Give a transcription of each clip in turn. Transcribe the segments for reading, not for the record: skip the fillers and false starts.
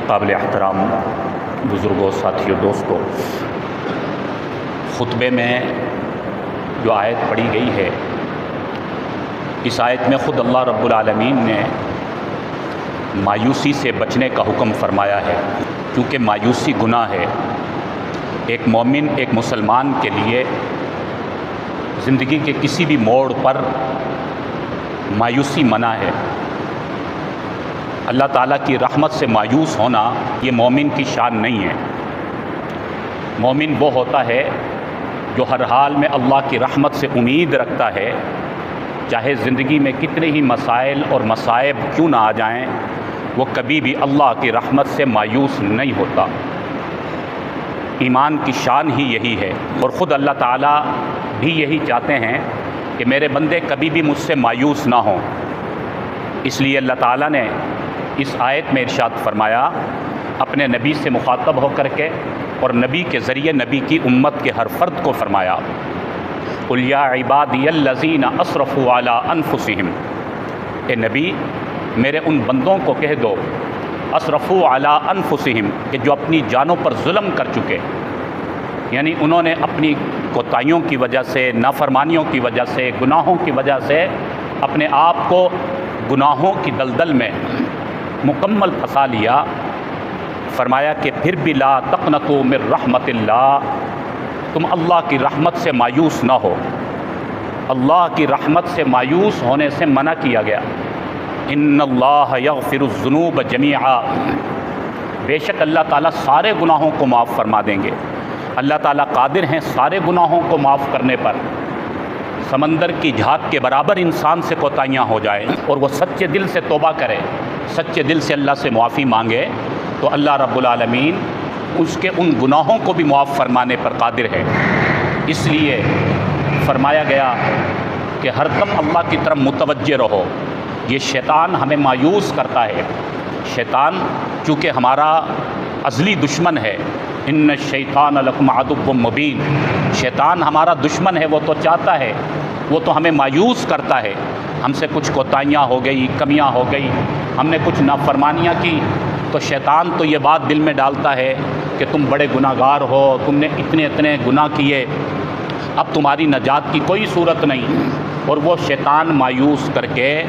قابل احترام بزرگوں، ساتھیوں، دوستوں، خطبے میں جو آیت پڑھی گئی ہے، اس آیت میں خود اللہ رب العالمین نے مایوسی سے بچنے کا حکم فرمایا ہے، کیونکہ مایوسی گناہ ہے۔ ایک مومن، ایک مسلمان کے لیے زندگی کے کسی بھی موڑ پر مایوسی منع ہے۔ اللہ تعالیٰ کی رحمت سے مایوس ہونا یہ مومن کی شان نہیں ہے۔ مومن وہ ہوتا ہے جو ہر حال میں اللہ کی رحمت سے امید رکھتا ہے، چاہے زندگی میں کتنے ہی مسائل اور مصائب کیوں نہ آ جائیں، وہ کبھی بھی اللہ کی رحمت سے مایوس نہیں ہوتا۔ ایمان کی شان ہی یہی ہے، اور خود اللہ تعالیٰ بھی یہی چاہتے ہیں کہ میرے بندے کبھی بھی مجھ سے مایوس نہ ہوں۔ اس لیے اللہ تعالیٰ نے اس آیت میں ارشاد فرمایا، اپنے نبی سے مخاطب ہو کر کے اور نبی کے ذریعے نبی کی امت کے ہر فرد کو فرمایا، قُلْ يَا عِبَادِيَ الَّذِينَ أَسْرَفُوا عَلَىٰ أَنفُسِهِمْ، اے نبی میرے ان بندوں کو کہہ دو، اسرفوا علی انفسہم، کہ جو اپنی جانوں پر ظلم کر چکے، یعنی انہوں نے اپنی کوتاہیوں کی وجہ سے، نافرمانیوں کی وجہ سے، گناہوں کی وجہ سے اپنے آپ کو گناہوں کی دلدل میں مکمل پھنسا لیا۔ فرمایا کہ پھر بھی لا تقنطوا من رحمت اللہ، تم اللہ کی رحمت سے مایوس نہ ہو۔ اللہ کی رحمت سے مایوس ہونے سے منع کیا گیا۔ ان اللہ یغفر الذنوب جمیعا، بے شک اللہ تعالیٰ سارے گناہوں کو معاف فرما دیں گے۔ اللہ تعالیٰ قادر ہیں سارے گناہوں کو معاف کرنے پر۔ سمندر کی جھاگ کے برابر انسان سے کوتاہیاں ہو جائے اور وہ سچے دل سے توبہ کرے، سچے دل سے اللہ سے معافی مانگے، تو اللہ رب العالمین اس کے ان گناہوں کو بھی معاف فرمانے پر قادر ہے۔ اس لیے فرمایا گیا کہ ہر دم اللہ کی طرف متوجہ رہو۔ یہ شیطان ہمیں مایوس کرتا ہے۔ شیطان چونکہ ہمارا ازلی دشمن ہے، ان الشیطان لکم عدو مبین، شیطان ہمارا دشمن ہے، وہ تو چاہتا ہے، وہ تو ہمیں مایوس کرتا ہے۔ ہم سے کچھ کوتاہیاں ہو گئی، کمیاں ہو گئی، ہم نے کچھ نافرمانیاں کی، تو شیطان تو یہ بات دل میں ڈالتا ہے کہ تم بڑے گناہ گار ہو، تم نے اتنے گناہ کیے، اب تمہاری نجات کی کوئی صورت نہیں، اور وہ شیطان مایوس کر کے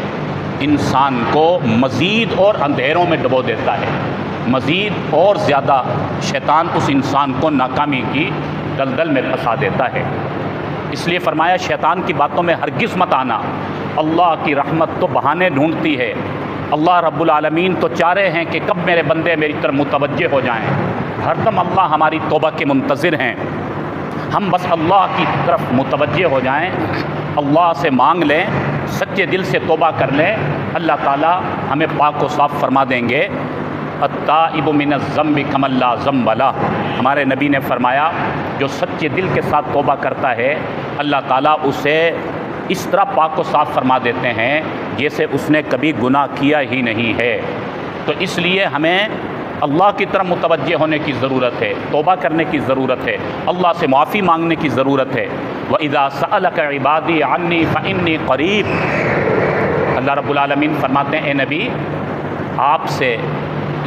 انسان کو مزید اور اندھیروں میں ڈبو دیتا ہے، مزید اور زیادہ شیطان اس انسان کو ناکامی کی دلدل میں پھنسا دیتا ہے۔ اس لیے فرمایا شیطان کی باتوں میں ہرگز مت آنا۔ اللہ کی رحمت تو بہانے ڈھونڈتی ہے۔ اللہ رب العالمین تو چاہ رہے ہیں کہ کب میرے بندے میری طرف متوجہ ہو جائیں۔ ہر دم اللہ ہماری توبہ کے منتظر ہیں۔ ہم بس اللہ کی طرف متوجہ ہو جائیں، اللہ سے مانگ لیں، سچے دل سے توبہ کر لیں، اللہ تعالیٰ ہمیں پاک و صاف فرما دیں گے۔ التائب من الذنب کمن لا ذنب لہ، ہمارے نبی نے فرمایا جو سچے دل کے ساتھ توبہ کرتا ہے، اللہ تعالیٰ اسے اس طرح پاک و صاف فرما دیتے ہیں جیسے اس نے کبھی گناہ کیا ہی نہیں ہے۔ تو اس لیے ہمیں اللہ کی طرف متوجہ ہونے کی ضرورت ہے، توبہ کرنے کی ضرورت ہے، اللہ سے معافی مانگنے کی ضرورت ہے۔ وَإِذَا سَأَلَكَ عِبَادِي عَنِّي فَإِنِّي قَرِيب، اللہ رب العالمین فرماتے ہیں اے نبی آپ سے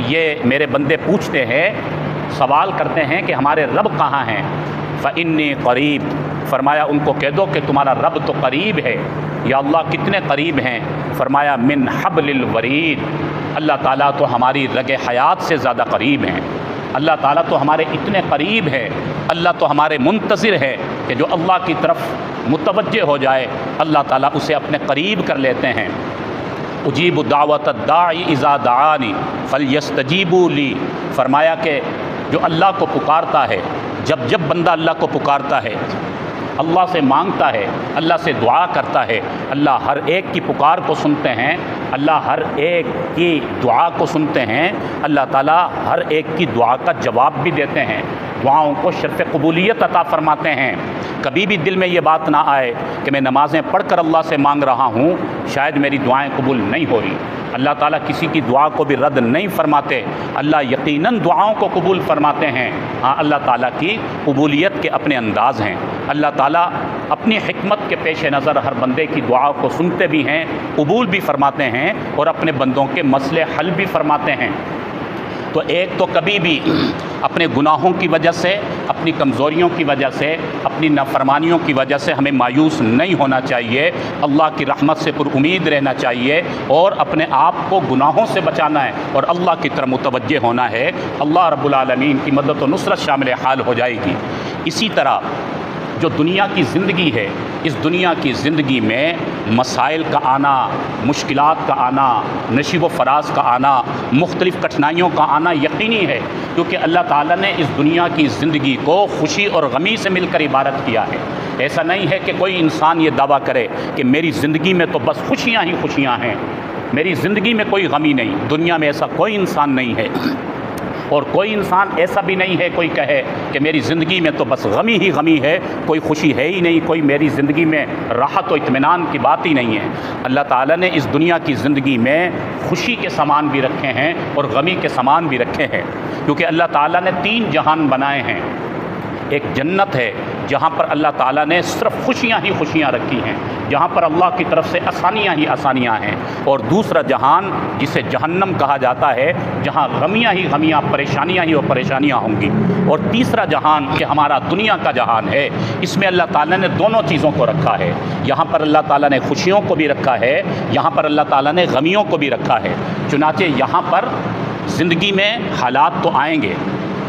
یہ میرے بندے پوچھتے ہیں، سوال کرتے ہیں کہ ہمارے رب کہاں ہیں، فَإِنِّي قَرِيب، فرمایا ان کو کہہ دو کہ تمہارا رب تو قریب ہے۔ یا اللہ کتنے قریب ہیں، فرمایا من حبل الورید، اللہ تعالیٰ تو ہماری رگ حیات سے زیادہ قریب ہیں۔ اللہ تعالیٰ تو ہمارے اتنے قریب ہے، اللہ تو ہمارے منتظر ہے کہ جو اللہ کی طرف متوجہ ہو جائے اللہ تعالیٰ اسے اپنے قریب کر لیتے ہیں۔ اجیب دعوت الداعی اذا دعانی فلیستجیبوا لی، فرمایا کہ جو اللہ کو پکارتا ہے، جب بندہ اللہ کو پکارتا ہے، اللہ سے مانگتا ہے، اللہ سے دعا کرتا ہے، اللہ ہر ایک کی پکار کو سنتے ہیں، اللہ ہر ایک کی دعا کو سنتے ہیں، اللہ تعالیٰ ہر ایک کی دعا کا جواب بھی دیتے ہیں، دعاؤں کو شرف قبولیت عطا فرماتے ہیں۔ کبھی بھی دل میں یہ بات نہ آئے کہ میں نمازیں پڑھ کر اللہ سے مانگ رہا ہوں، شاید میری دعائیں قبول نہیں ہو رہی۔ اللہ تعالیٰ کسی کی دعا کو بھی رد نہیں فرماتے، اللہ یقیناً دعاؤں کو قبول فرماتے ہیں۔ ہاں اللہ تعالیٰ کی قبولیت کے اپنے انداز ہیں، اللہ تعالیٰ اپنی حکمت کے پیش نظر ہر بندے کی دعا کو سنتے بھی ہیں، قبول بھی فرماتے ہیں اور اپنے بندوں کے مسئلے حل بھی فرماتے ہیں۔ تو ایک تو کبھی بھی اپنے گناہوں کی وجہ سے، اپنی کمزوریوں کی وجہ سے، اپنی نافرمانیوں کی وجہ سے ہمیں مایوس نہیں ہونا چاہیے، اللہ کی رحمت سے پر امید رہنا چاہیے اور اپنے آپ کو گناہوں سے بچانا ہے اور اللہ کی طرف متوجہ ہونا ہے۔ اللہ رب العالمین کی مدد و نصرت شامل حال ہو جائے گی۔ اسی طرح جو دنیا کی زندگی ہے، اس دنیا کی زندگی میں مسائل کا آنا، مشکلات کا آنا، نشیب و فراز کا آنا، مختلف کٹھنائیوں کا آنا یقینی ہے، کیونکہ اللہ تعالیٰ نے اس دنیا کی زندگی کو خوشی اور غمی سے مل کر عبارت کیا ہے۔ ایسا نہیں ہے کہ کوئی انسان یہ دعویٰ کرے کہ میری زندگی میں تو بس خوشیاں ہی خوشیاں ہیں، میری زندگی میں کوئی غمی نہیں۔ دنیا میں ایسا کوئی انسان نہیں ہے، اور کوئی انسان ایسا بھی نہیں ہے کوئی کہے کہ میری زندگی میں تو بس غمی ہی غمی ہے، کوئی خوشی ہے ہی نہیں، کوئی میری زندگی میں راحت و اطمینان کی بات ہی نہیں ہے۔ اللہ تعالیٰ نے اس دنیا کی زندگی میں خوشی کے سامان بھی رکھے ہیں اور غمی کے سامان بھی رکھے ہیں، کیونکہ اللہ تعالیٰ نے 3 جہان بنائے ہیں۔ ایک جنت ہے جہاں پر اللہ تعالیٰ نے صرف خوشیاں ہی خوشیاں رکھی ہیں، جہاں پر اللہ کی طرف سے آسانیاں ہی آسانیاں ہیں، اور دوسرا جہان جسے جہنم کہا جاتا ہے، جہاں غمیاں ہی غمیاں، پریشانیاں ہی اور پریشانیاں ہوں گی، اور تیسرا جہان کہ ہمارا دنیا کا جہان ہے، اس میں اللہ تعالیٰ نے دونوں چیزوں کو رکھا ہے۔ یہاں پر اللہ تعالیٰ نے خوشیوں کو بھی رکھا ہے، یہاں پر اللہ تعالیٰ نے غمیوں کو بھی رکھا ہے۔ چنانچہ یہاں پر زندگی میں حالات تو آئیں گے،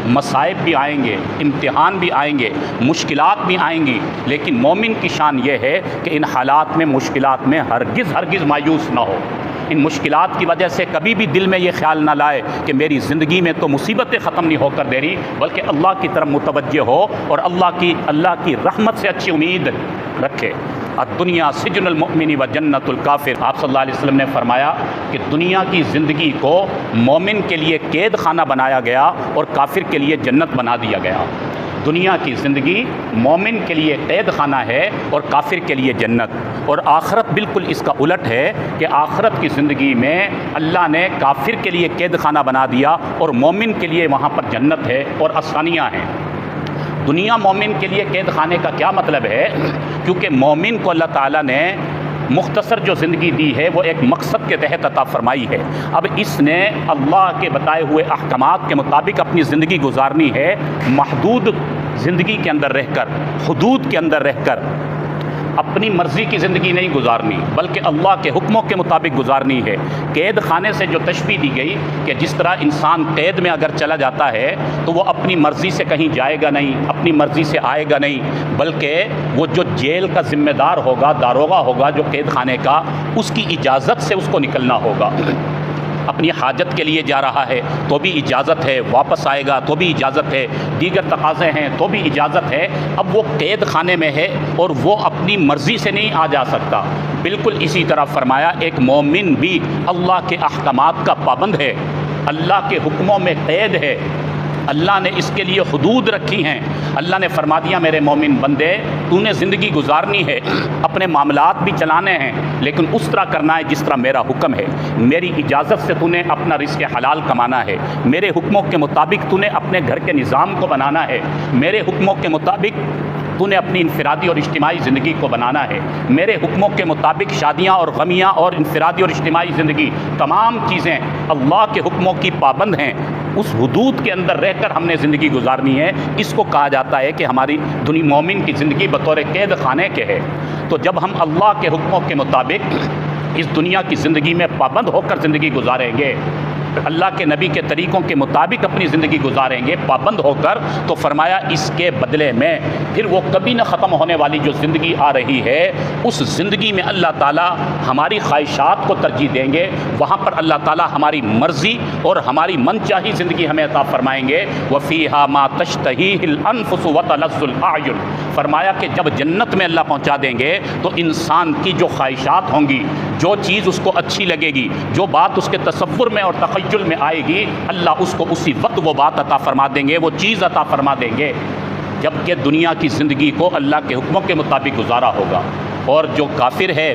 مصائب بھی آئیں گے، امتحان بھی آئیں گے، مشکلات بھی آئیں گی، لیکن مومن کی شان یہ ہے کہ ان حالات میں، مشکلات میں ہرگز مایوس نہ ہو۔ ان مشکلات کی وجہ سے کبھی بھی دل میں یہ خیال نہ لائے کہ میری زندگی میں تو مصیبتیں ختم نہیں ہو کر دے رہی، بلکہ اللہ کی طرف متوجہ ہو اور اللہ کی رحمت سے اچھی امید رکھے۔ الدنیا سجن المؤمن و جنت الکافر۔ آپ صلی اللہ علیہ وسلم نے فرمایا کہ دنیا کی زندگی کو مومن کے لیے قید خانہ بنایا گیا اور کافر کے لیے جنت بنا دیا گیا۔ دنیا کی زندگی مومن کے لیے قید خانہ ہے اور کافر کے لیے جنت، اور آخرت بالکل اس کا الٹ ہے کہ آخرت کی زندگی میں اللہ نے کافر کے لیے قید خانہ بنا دیا اور مومن کے لیے وہاں پر جنت ہے اور آسانیاں ہیں۔ دنیا مومن کے لیے قید خانے کا کیا مطلب ہے؟ کیونکہ مومن کو اللہ تعالیٰ نے مختصر جو زندگی دی ہے وہ ایک مقصد کے تحت عطا فرمائی ہے۔ اب اس نے اللہ کے بتائے ہوئے احکامات کے مطابق اپنی زندگی گزارنی ہے، محدود زندگی کے اندر رہ کر، حدود کے اندر رہ کر، اپنی مرضی کی زندگی نہیں گزارنی بلکہ اللہ کے حکموں کے مطابق گزارنی ہے۔ قید خانے سے جو تشبیہ دی گئی کہ جس طرح انسان قید میں اگر چلا جاتا ہے تو وہ اپنی مرضی سے کہیں جائے گا نہیں، اپنی مرضی سے آئے گا نہیں، بلکہ وہ جو جیل کا ذمہ دار ہوگا، داروغہ ہوگا جو قید خانے کا، اس کی اجازت سے اس کو نکلنا ہوگا۔ اپنی حاجت کے لیے جا رہا ہے تو بھی اجازت ہے، واپس آئے گا تو بھی اجازت ہے، دیگر تقاضے ہیں تو بھی اجازت ہے۔ اب وہ قید خانے میں ہے اور وہ اپنی مرضی سے نہیں آ جا سکتا۔ بالکل اسی طرح فرمایا ایک مومن بھی اللہ کے احکامات کا پابند ہے، اللہ کے حکموں میں قید ہے، اللہ نے اس کے لیے حدود رکھی ہیں۔ اللہ نے فرما دیا میرے مومن بندے، تو نے زندگی گزارنی ہے، اپنے معاملات بھی چلانے ہیں، لیکن اس طرح کرنا ہے جس طرح میرا حکم ہے۔ میری اجازت سے تو نے اپنا رزق حلال کمانا ہے، میرے حکموں کے مطابق تو نے اپنے گھر کے نظام کو بنانا ہے، میرے حکموں کے مطابق تو نے اپنی انفرادی اور اجتماعی زندگی کو بنانا ہے، میرے حکموں کے مطابق شادیاں اور غمیاں اور انفرادی اور اجتماعی زندگی، تمام چیزیں اللہ کے حکموں کی پابند ہیں۔ اس حدود کے اندر رہ کر ہم نے زندگی گزارنی ہے۔ اس کو کہا جاتا ہے کہ ہماری دنیا مومن کی زندگی بطور قید خانے کے ہے۔ تو جب ہم اللہ کے حکموں کے مطابق اس دنیا کی زندگی میں پابند ہو کر زندگی گزاریں گے، اللہ کے نبی کے طریقوں کے مطابق اپنی زندگی گزاریں گے پابند ہو کر، تو فرمایا اس کے بدلے میں پھر وہ کبھی نہ ختم ہونے والی جو زندگی آ رہی ہے، اس زندگی میں اللہ تعالیٰ ہماری خواہشات کو ترجیح دیں گے، وہاں پر اللہ تعالیٰ ہماری مرضی اور ہماری من چاہی زندگی ہمیں عطا فرمائیں گے۔ وَفِيهَا مَا تَشْتَهِيهِ الْأَنفُسُ وَتَلَذُّ الْأَعْيُنُ۔ فرمایا کہ جب جنت میں اللہ پہنچا دیں گے تو انسان کی جو خواہشات ہوں گی، جو چیز اس کو اچھی لگے گی، جو بات اس کے تصور میں اور تخیل میں آئے گی، اللہ اس کو اسی وقت وہ بات عطا فرما دیں گے، وہ چیز عطا فرما دیں گے، جبکہ دنیا کی زندگی کو اللہ کے حکموں کے مطابق گزارا ہوگا۔ اور جو کافر ہے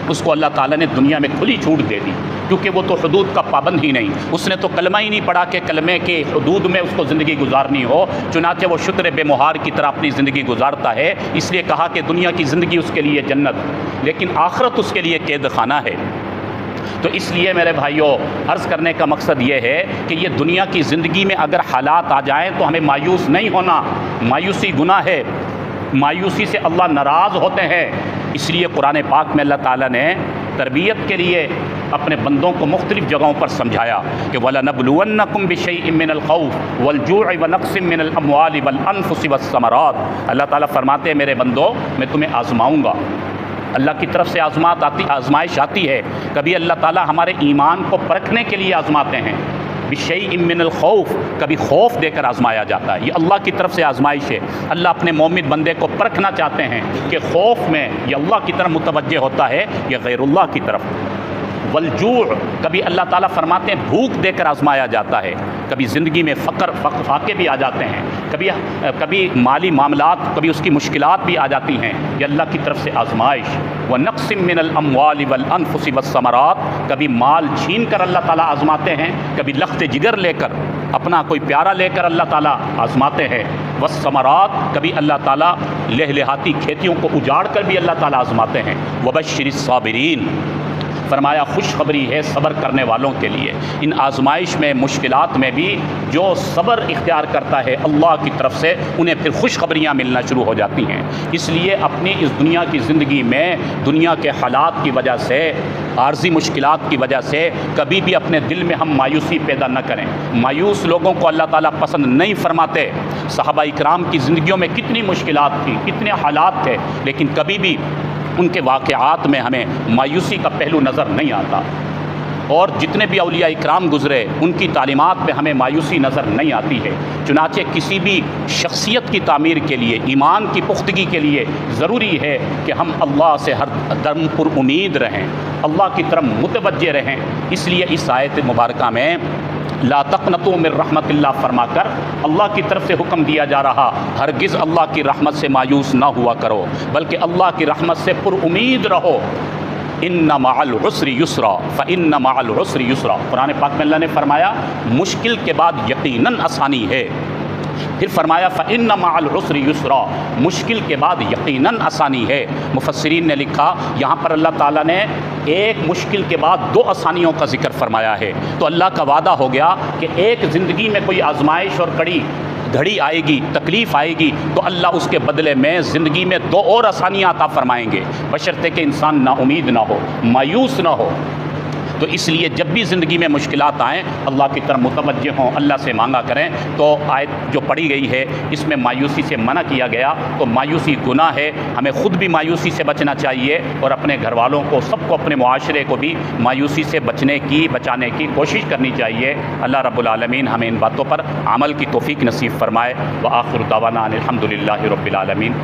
اس کو اللہ تعالیٰ نے دنیا میں کھلی چھوٹ دے دی، کیونکہ وہ تو حدود کا پابند ہی نہیں، اس نے تو کلمہ ہی نہیں پڑھا کہ کلمے کے حدود میں اس کو زندگی گزارنی ہو، چنانچہ وہ شتر بے مہار کی طرح اپنی زندگی گزارتا ہے۔ اس لیے کہا کہ دنیا کی زندگی اس کے لیے جنت، لیکن آخرت اس کے لیے قید خانہ ہے۔ تو اس لیے میرے بھائیوں عرض کرنے کا مقصد یہ ہے کہ یہ دنیا کی زندگی میں اگر حالات آ جائیں تو ہمیں مایوس نہیں ہونا. مایوسی گناہ ہے، مایوسی سے اللہ ناراض ہوتے ہیں. اس لیے قرآن پاک میں اللہ تعالیٰ نے تربیت کے لیے اپنے بندوں کو مختلف جگہوں پر سمجھایا کہ وَلَنَبْلُوَنَّكُمْ بِشَيْءٍ مِّنَ الْخَوْفِ وَالْجُوعِ وَنَقْصٍ مِّنَ الْأَمْوَالِ وَالْأَنفُسِ وَالثَّمَرَاتِ. اللہ تعالیٰ فرماتے ہیں میرے بندوں میں تمہیں آزماؤں گا. اللہ کی طرف سے آزمائش آتی ہے. کبھی اللہ تعالیٰ ہمارے ایمان کو پرکھنے کے لیے آزماتے ہیں. بِشَيْءٍ مِّنَ الْخَوْفِ کبھی خوف دے کر آزمایا جاتا ہے. یہ اللہ کی طرف سے آزمائش ہے. اللہ اپنے مومن بندے کو پرکھنا چاہتے ہیں کہ خوف میں یہ اللہ کی طرف متوجہ ہوتا ہے یا غیر اللہ کی طرف. والجوع کبھی اللہ تعالیٰ فرماتے ہیں بھوک دے کر آزمایا جاتا ہے. کبھی زندگی میں فاقے بھی آ جاتے ہیں، کبھی مالی معاملات، کبھی اس کی مشکلات بھی آ جاتی ہیں. یہ اللہ کی طرف سے آزمائش. وَنَقْصٍ مِّنَ الْأَمْوَالِ وَالْأَنفُسِ وَالثَّمَرَاتِ کبھی مال چھین کر اللہ تعالیٰ آزماتے ہیں، کبھی لخت جگر لے کر اپنا کوئی پیارا لے کر اللہ تعالیٰ آزماتے ہیں. وَالثَّمَرَاتِ کبھی اللہ تعالیٰ لہلہاتی کھیتیوں کو اجاڑ کر بھی اللہ تعالیٰ آزماتے ہیں. وَبَشِّرِ الصَّابِرِينَ فرمایا خوشخبری ہے صبر کرنے والوں کے لیے. ان آزمائش میں مشکلات میں بھی جو صبر اختیار کرتا ہے اللہ کی طرف سے انہیں پھر خوشخبریاں ملنا شروع ہو جاتی ہیں. اس لیے اپنی اس دنیا کی زندگی میں دنیا کے حالات کی وجہ سے، عارضی مشکلات کی وجہ سے کبھی بھی اپنے دل میں ہم مایوسی پیدا نہ کریں. مایوس لوگوں کو اللہ تعالیٰ پسند نہیں فرماتے. صحابہ اکرام کی زندگیوں میں کتنی مشکلات تھیں، کتنے حالات تھے، لیکن کبھی بھی ان کے واقعات میں ہمیں مایوسی کا پہلو نظر نہیں آتا. اور جتنے بھی اولیاء اکرام گزرے ان کی تعلیمات میں ہمیں مایوسی نظر نہیں آتی ہے. چنانچہ کسی بھی شخصیت کی تعمیر کے لیے، ایمان کی پختگی کے لیے ضروری ہے کہ ہم اللہ سے ہر دم پر امید رہیں، اللہ کی طرف متوجہ رہیں. اس لیے اس آیت مبارکہ میں لا تقنطوا من رحمت اللہ فرما کر اللہ کی طرف سے حکم دیا جا رہا ہرگز اللہ کی رحمت سے مایوس نہ ہوا کرو، بلکہ اللہ کی رحمت سے پر امید رہو. ان مع العسر یسرا فان مع العسر یسرا. قرآن پاک میں اللہ نے فرمایا مشکل کے بعد یقیناً آسانی ہے. پھر فرمایا فَإِنَّ مَعَ الْعُسْرِ يُسْرًا مشکل کے بعد یقیناً آسانی ہے. مفسرین نے لکھا یہاں پر اللہ تعالیٰ نے ایک مشکل کے بعد دو آسانیوں کا ذکر فرمایا ہے. تو اللہ کا وعدہ ہو گیا کہ ایک زندگی میں کوئی آزمائش اور کڑی گھڑی آئے گی، تکلیف آئے گی، تو اللہ اس کے بدلے میں زندگی میں دو اور آسانیاں عطا فرمائیں گے، بشرطے کہ انسان نا امید نہ ہو، مایوس نہ ہو. تو اس لیے جب بھی زندگی میں مشکلات آئیں اللہ کی طرف متوجہ ہوں، اللہ سے مانگا کریں. تو آیت جو پڑھی گئی ہے اس میں مایوسی سے منع کیا گیا. تو مایوسی گناہ ہے، ہمیں خود بھی مایوسی سے بچنا چاہیے اور اپنے گھر والوں کو، سب کو، اپنے معاشرے کو بھی مایوسی سے بچانے کی کوشش کرنی چاہیے. اللہ رب العالمین ہمیں ان باتوں پر عمل کی توفیق نصیب فرمائے. وآخر دعوانا ان الحمد للہ رب العالمین.